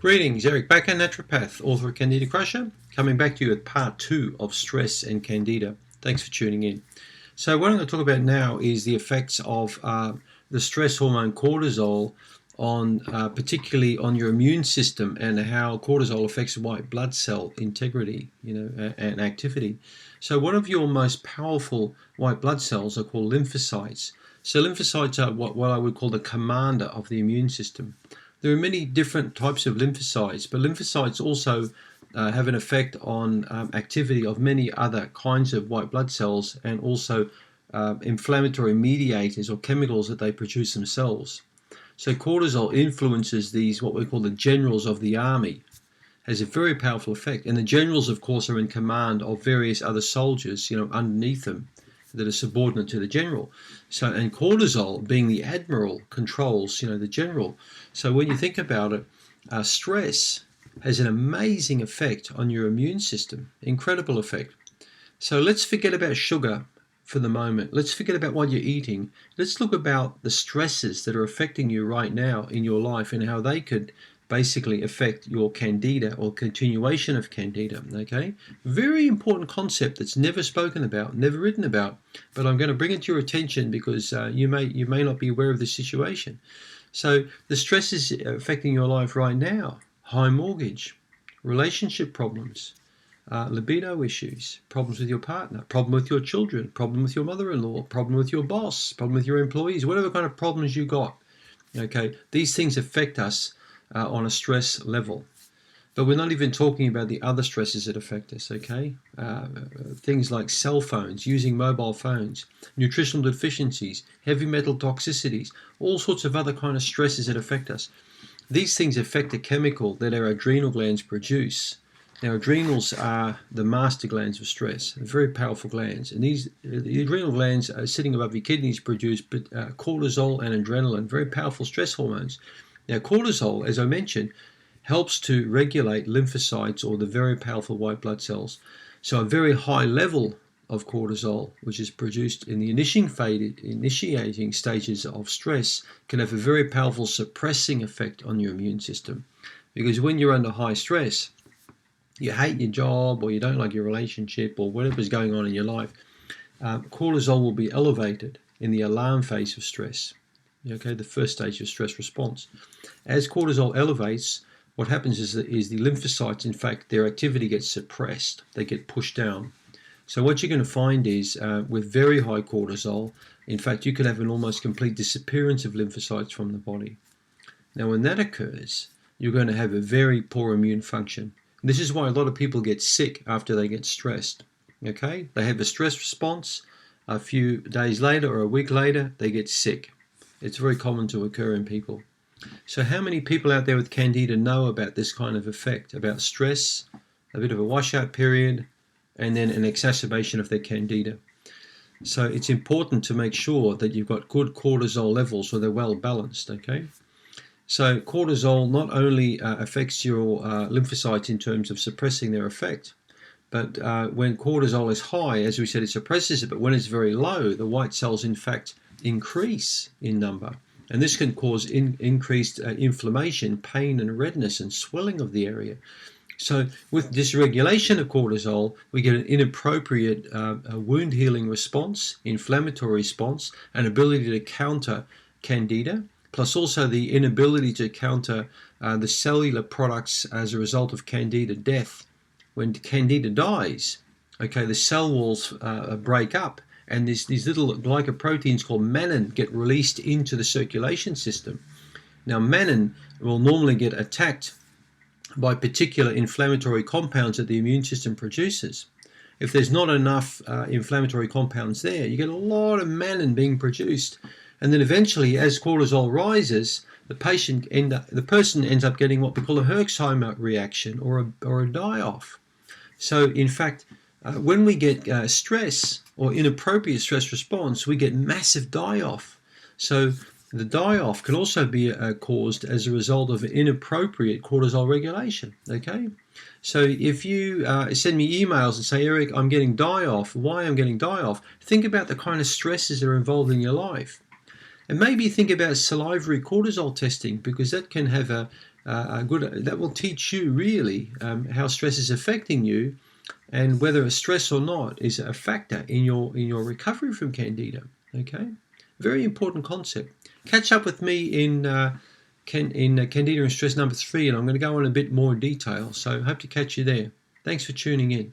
Greetings, Eric Bakker, naturopath, author of Candida Crusher, coming back to you with part 2 of stress and Candida. Thanks for tuning in. So what I'm going to talk about now is the effects of the stress hormone cortisol on particularly on your immune system, and how cortisol affects white blood cell integrity, and activity. So one of your most powerful white blood cells are called lymphocytes. So lymphocytes are what I would call the commander of the immune system. There are many different types of lymphocytes, but lymphocytes also have an effect on activity of many other kinds of white blood cells, and also inflammatory mediators or chemicals that they produce themselves. So cortisol influences these, what we call the generals of the army, has a very powerful effect. And the generals, of course, are in command of various other soldiers, underneath them, that are subordinate to the general. So, and cortisol, being the admiral, controls, the general. So when you think about it, stress has an amazing effect on your immune system, incredible effect. So let's forget about sugar for the moment. Let's forget about what you're eating. Let's look about the stresses that are affecting you right now in your life, and how they could basically affect your Candida or continuation of Candida. Okay, very important concept that's never spoken about, never written about, but I'm going to bring it to your attention because you may not be aware of the situation. So the stresses affecting your life right now: high mortgage, relationship problems, libido issues, problems with your partner, problem with your children, problem with your mother-in-law, problem with your boss, problem with your employees, whatever kind of problems you got. Okay, these things affect us on a stress level. But we're not even talking about the other stresses that affect us, okay? Things like cell phones, using mobile phones, nutritional deficiencies, heavy metal toxicities, all sorts of other kind of stresses that affect us. These things affect a chemical that our adrenal glands produce. Now, adrenals are the master glands of stress, very powerful glands. And the adrenal glands are sitting above your kidneys, produce cortisol and adrenaline, very powerful stress hormones. Now, cortisol, as I mentioned, helps to regulate lymphocytes, or the very powerful white blood cells. So a very high level of cortisol, which is produced in the initiating stages of stress, can have a very powerful suppressing effect on your immune system. Because when you're under high stress, you hate your job, or you don't like your relationship, or whatever's going on in your life, cortisol will be elevated in the alarm phase of stress. Okay, the first stage of stress response. As cortisol elevates, what happens is the lymphocytes, in fact, their activity gets suppressed. They get pushed down. So what you're going to find is with very high cortisol, in fact, you could have an almost complete disappearance of lymphocytes from the body. Now, when that occurs, you're going to have a very poor immune function. And this is why a lot of people get sick after they get stressed. Okay, they have a stress response. A few days later or a week later, they get sick. It's very common to occur in people. So how many people out there with Candida know about this kind of effect, about stress, a bit of a washout period, and then an exacerbation of their Candida? So it's important to make sure that you've got good cortisol levels, so they're well balanced, okay? So cortisol not only affects your lymphocytes in terms of suppressing their effect, but when cortisol is high, as we said, it suppresses it, but when it's very low, the white cells, in fact, increase in number. And this can cause increased inflammation, pain and redness and swelling of the area. So with dysregulation of cortisol, we get an inappropriate wound healing response, inflammatory response, and ability to counter Candida, plus also the inability to counter the cellular products as a result of Candida death. When Candida dies, okay, the cell walls break up, and these little glycoproteins called mannan get released into the circulation system. Now, mannan will normally get attacked by particular inflammatory compounds that the immune system produces. If there's not enough inflammatory compounds there, you get a lot of mannan being produced. And then eventually, as cortisol rises, the person ends up getting what we call a Herxheimer reaction, or a die-off. So, in fact, when we get stress or inappropriate stress response, we get massive die-off. So the die-off can also be caused as a result of inappropriate cortisol regulation, okay? So if you send me emails and say, Eric, I'm getting die-off, why I'm getting die-off, think about the kind of stresses that are involved in your life. And maybe think about salivary cortisol testing, because that can have good. That will teach you really how stress is affecting you, and whether stress or not is a factor in your recovery from Candida. Okay, very important concept. Catch up with me in Candida and stress number 3, and I'm going to go on a bit more detail. So hope to catch you there. Thanks for tuning in.